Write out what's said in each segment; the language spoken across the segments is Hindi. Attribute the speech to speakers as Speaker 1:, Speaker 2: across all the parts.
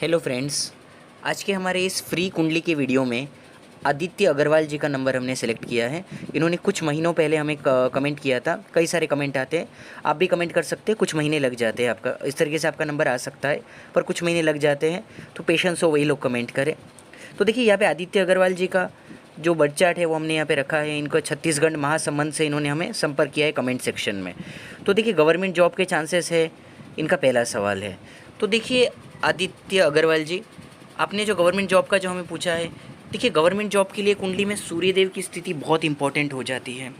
Speaker 1: हेलो फ्रेंड्स, आज के हमारे इस फ्री कुंडली के वीडियो में आदित्य अग्रवाल जी का नंबर हमने सेलेक्ट किया है। इन्होंने कुछ महीनों पहले हमें कमेंट किया था। कई सारे कमेंट आते हैं, आप भी कमेंट कर सकते हैं। कुछ महीने लग जाते हैं, आपका इस तरीके से आपका नंबर आ सकता है, पर कुछ महीने लग जाते हैं, तो पेशेंस हो, वही लोग कमेंट करें। तो देखिए, यहाँ पे आदित्य अग्रवाल जी का जो बर्थ चार्ट है वो हमने यहाँ पे रखा है। इनको छत्तीसगढ़ महासंबंध से इन्होंने हमें संपर्क किया है कमेंट सेक्शन में। तो देखिए, गवर्नमेंट जॉब के चांसेस है, इनका पहला सवाल है। तो देखिए आदित्य अग्रवाल जी, आपने जो गवर्नमेंट जॉब का जो हमें पूछा है, देखिए गवर्नमेंट जॉब के लिए कुंडली में सूर्यदेव की स्थिति बहुत इंपॉर्टेंट हो जाती है,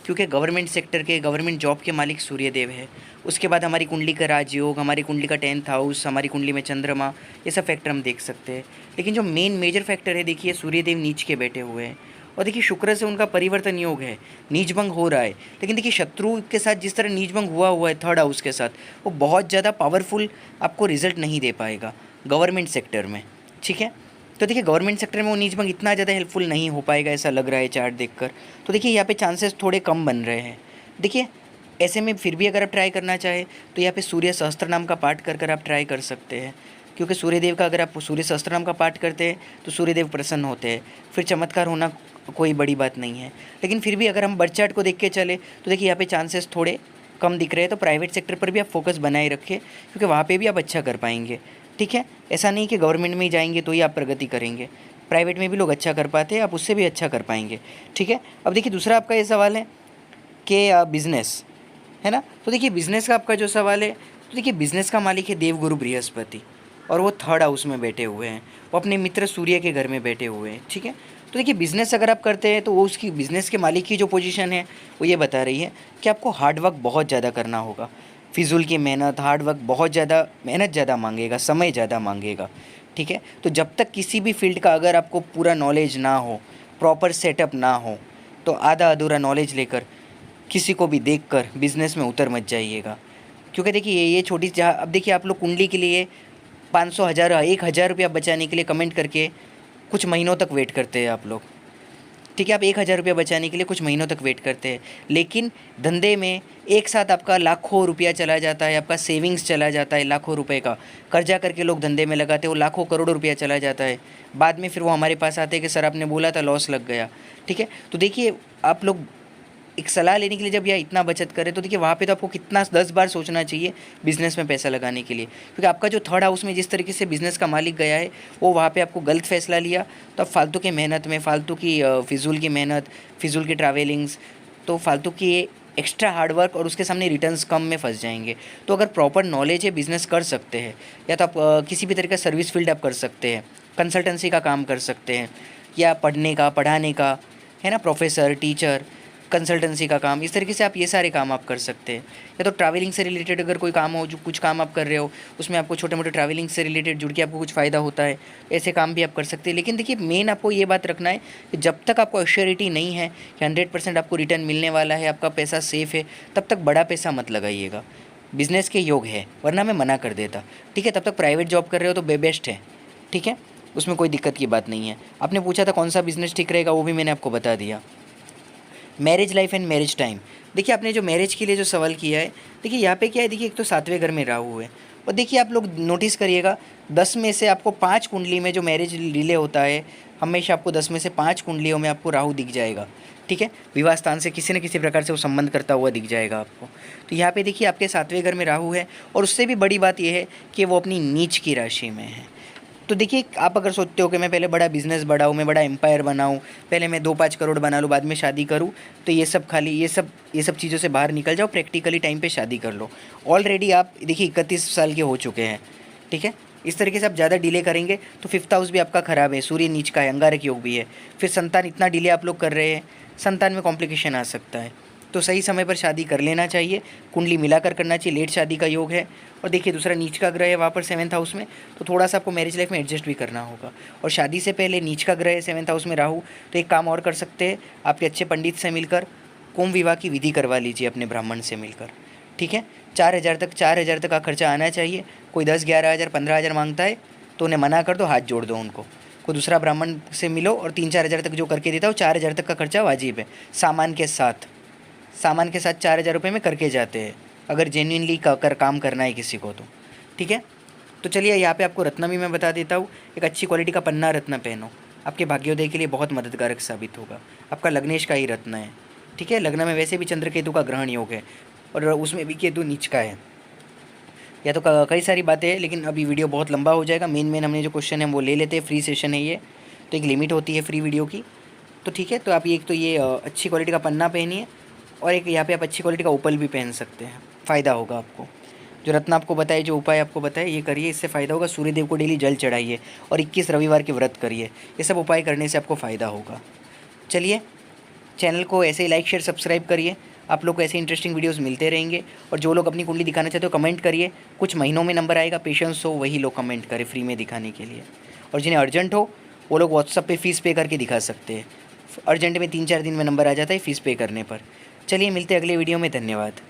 Speaker 1: क्योंकि गवर्नमेंट सेक्टर के गवर्नमेंट जॉब के मालिक सूर्यदेव है। उसके बाद हमारी कुंडली का राजयोग, हमारी कुंडली का 10th हाउस, हमारी कुंडली में चंद्रमा, ये सब फैक्टर हम देख सकते हैं। लेकिन जो मेन मेजर फैक्टर है, देखिए सूर्यदेव नीच के बैठे हुए हैं, और देखिए शुक्र से उनका परिवर्तन योग है, नीचभंग हो रहा है। लेकिन देखिए शत्रु के साथ जिस तरह नीचभंग हुआ हुआ है थर्ड हाउस के साथ, वो बहुत ज़्यादा पावरफुल आपको रिजल्ट नहीं दे पाएगा गवर्नमेंट सेक्टर में, ठीक है। तो देखिए गवर्नमेंट सेक्टर में वो नीचभंग इतना ज़्यादा हेल्पफुल नहीं हो पाएगा, ऐसा लग रहा है चार्ट देखकर। तो देखिए यहाँ पे चांसेस थोड़े कम बन रहे हैं। देखिए ऐसे में फिर भी अगर आप ट्राई करना चाहें तो यहाँ पे सूर्य सहस्त्र नाम का पाठ कर आप ट्राई कर सकते हैं, क्योंकि सूर्यदेव का अगर आप सूर्य सहस्त्र नाम का पाठ करते हैं तो सूर्यदेव प्रसन्न होते हैं, फिर चमत्कार होना कोई बड़ी बात नहीं है। लेकिन फिर भी अगर हम बर्थ चार्ट को देख के चले तो देखिए यहाँ पे चांसेस थोड़े कम दिख रहे हैं। तो प्राइवेट सेक्टर पर भी आप फोकस बनाए रखें, क्योंकि वहाँ पे भी आप अच्छा कर पाएंगे, ठीक है। ऐसा नहीं कि गवर्नमेंट में ही जाएंगे तो ही आप प्रगति करेंगे, प्राइवेट में भी लोग अच्छा कर पाते हैं, आप उससे भी अच्छा कर पाएंगे, ठीक है। अब देखिए दूसरा आपका ये सवाल है कि बिज़नेस है ना। तो देखिए बिज़नेस का आपका जो सवाल है, तो देखिए बिज़नेस का मालिक है देवगुरु बृहस्पति, और वो थर्ड हाउस में बैठे हुए हैं, वो अपने मित्र सूर्य के घर में बैठे हुए हैं, ठीक है। तो देखिए बिज़नेस अगर आप करते हैं तो वो उसकी बिज़नेस के मालिक की जो पोजीशन है वो ये बता रही है कि आपको हार्डवर्क बहुत ज़्यादा करना होगा। फिजूल की मेहनत, हार्डवर्क बहुत ज़्यादा, मेहनत ज़्यादा मांगेगा, समय ज़्यादा मांगेगा, ठीक है। तो जब तक किसी भी फील्ड का अगर आपको पूरा नॉलेज ना हो, प्रॉपर सेटअप ना हो, तो आधा अधूरा नॉलेज लेकर किसी को भी देखकर बिज़नेस में उतर मत जाइएगा। क्योंकि देखिए ये छोटी जहाँ, अब देखिए आप लोग कुंडली के लिए 500, 1000, 1000 रुपया बचाने के लिए कमेंट करके कुछ महीनों तक वेट करते हैं आप लोग, ठीक है। आप 1000 रुपया बचाने के लिए कुछ महीनों तक वेट करते हैं, लेकिन धंधे में एक साथ आपका लाखों रुपया चला जाता है, आपका सेविंग्स चला जाता है, लाखों रुपए का कर्जा करके लोग धंधे में लगाते हैं, वो लाखों करोड़ों रुपया चला जाता है। बाद में फिर वो हमारे पास आते हैं कि सर आपने बोला था, लॉस लग गया, ठीक है। तो देखिए आप लोग एक सलाह लेने के लिए जब यह इतना बचत करें तो देखिए वहाँ पे तो आपको कितना 10 बार सोचना चाहिए बिज़नेस में पैसा लगाने के लिए, क्योंकि आपका जो थर्ड हाउस में जिस तरीके से बिज़नेस का मालिक गया है, वो वहाँ पे आपको गलत फैसला लिया तो आप फालतू की मेहनत में, फालतू की फिजूल की मेहनत, फिजूल की ट्रैवलिंग्स, तो फालतू की एक्स्ट्रा हार्डवर्क और उसके सामने रिटर्न्स कम में फंस जाएंगे। तो अगर प्रॉपर नॉलेज है, बिज़नेस कर सकते हैं, या तो आप किसी भी तरह का सर्विस फील्ड आप कर सकते हैं, कंसल्टेंसी का काम कर सकते हैं, या पढ़ने का, पढ़ाने का, है ना, प्रोफेसर, टीचर, कंसल्टेंसी का काम, इस तरीके से आप ये सारे काम आप कर सकते हैं। या तो ट्रैवलिंग से रिलेटेड अगर कोई काम हो, जो कुछ काम आप कर रहे हो उसमें आपको छोटे मोटे ट्रैवलिंग से रिलेटेड जुड़ के आपको कुछ फ़ायदा होता है, ऐसे काम भी आप कर सकते हैं। लेकिन देखिए मेन आपको ये बात रखना है कि जब तक आपको एश्योरिटी नहीं है कि 100% आपको रिटर्न मिलने वाला है, आपका पैसा सेफ़ है, तब तक बड़ा पैसा मत लगाइएगा। बिज़नेस के योग है, वरना मैं मना कर देता, ठीक है। तब तक प्राइवेट जॉब कर रहे हो तो बेस्ट है, ठीक है, उसमें कोई दिक्कत की बात नहीं है। आपने पूछा था कौन सा बिज़नेस ठीक रहेगा, वो भी मैंने आपको बता दिया। Marriage life and marriage time, देखिए आपने जो मैरिज के लिए जो सवाल किया है, देखिए यहाँ पे क्या है, देखिए एक तो 7वें घर में राहु है, और देखिए आप लोग नोटिस करिएगा 10 में से आपको 5 कुंडली में जो मैरिज डिले होता है, हमेशा आपको 10 में से 5 कुंडलियों में आपको राहु दिख जाएगा, ठीक है। विवाह स्थान से किसी न किसी प्रकार से वो संबंध करता हुआ दिख जाएगा आपको। तो यहाँ पे देखिए आपके 7वें घर में राहु है, और उससे भी बड़ी बात यह है कि वो अपनी नीच की राशि में है। तो देखिए आप अगर सोचते हो कि मैं पहले बड़ा बिज़नेस बढ़ाऊँ, मैं बड़ा एम्पायर बनाऊँ, पहले मैं 2-5 करोड़ बना लूँ, बाद में शादी करूँ, तो ये सब खाली ये सब चीज़ों से बाहर निकल जाओ, प्रैक्टिकली टाइम पे शादी कर लो। ऑलरेडी आप देखिए 31 साल के हो चुके हैं, ठीक है। इस तरीके से आप ज़्यादा डिले करेंगे तो 5th हाउस भी आपका ख़राब है, सूर्य नीच का है, अंगारक योग भी है, फिर संतान इतना डिले आप लोग कर रहे हैं, संतान में कॉम्प्लिकेशन आ सकता है। तो सही समय पर शादी कर लेना चाहिए, कुंडली मिलाकर करना चाहिए, लेट शादी का योग है। और देखिए दूसरा नीच का ग्रह है वहाँ पर 7th हाउस में, तो थोड़ा सा आपको मैरिज लाइफ में एडजस्ट भी करना होगा। और शादी से पहले नीच का ग्रह है 7th हाउस में राहु, तो एक काम और कर सकते हैं, आपके अच्छे पंडित से मिलकर कुंभ विवाह की विधि करवा लीजिए अपने ब्राह्मण से मिलकर, ठीक है। 4,000 तक का खर्चा आना चाहिए। कोई 10, 11,000, 15,000 मांगता है तो उन्हें मना कर दो, हाथ जोड़ दो उनको। कोई दूसरा ब्राह्मण से मिलो और 3-4 हज़ार तक जो करके देता है, वो 4,000 तक का खर्चा वाजिब है, सामान के साथ 4,000 रुपये में करके जाते हैं, अगर जेन्युइनली कर काम करना है किसी को तो, ठीक है। तो चलिए यहाँ पे आपको रत्न भी मैं बता देता हूँ। एक अच्छी क्वालिटी का पन्ना रत्न पहनो, आपके भाग्योदय के लिए बहुत मददगारक साबित होगा। आपका लग्नेश का ही रत्न है, ठीक है। लग्न में वैसे भी चंद्र केतु का ग्रहण योग है और उसमें भी केतु नीच का है। या तो कई सारी बातें हैं, लेकिन अभी वीडियो बहुत लंबा हो जाएगा। मेन हमने जो क्वेश्चन है वो ले लेते हैं। फ्री सेशन है ये, तो एक लिमिट होती है फ्री वीडियो की, तो ठीक है। तो आप एक तो ये अच्छी क्वालिटी का पन्ना पहनिए और एक यहाँ पे आप अच्छी क्वालिटी का उपल भी पहन सकते हैं, फ़ायदा होगा आपको। जो रत्न आपको बताए, जो उपाय आपको बताए, ये करिए, इससे फ़ायदा होगा। सूर्यदेव को डेली जल चढ़ाइए और 21 रविवार के व्रत करिए। ये सब उपाय करने से आपको फ़ायदा होगा। चलिए, चैनल को ऐसे ही लाइक शेयर सब्सक्राइब करिए। आप लोग को ऐसे इंटरेस्टिंग वीडियोस मिलते रहेंगे। और जो लोग अपनी कुंडली दिखाना चाहते हो कमेंट करिए, कुछ महीनों में नंबर आएगा, पेशेंस हो वही लोग कमेंट करें फ्री में दिखाने के लिए। और जिन्हें अर्जेंट हो वो लोग व्हाट्सअप पे फ़ीस पे करके दिखा सकते हैं। अर्जेंट में 3-4 दिन में नंबर आ जाता है फ़ीस पे करने पर। चलिए, मिलते हैं अगले वीडियो में। धन्यवाद।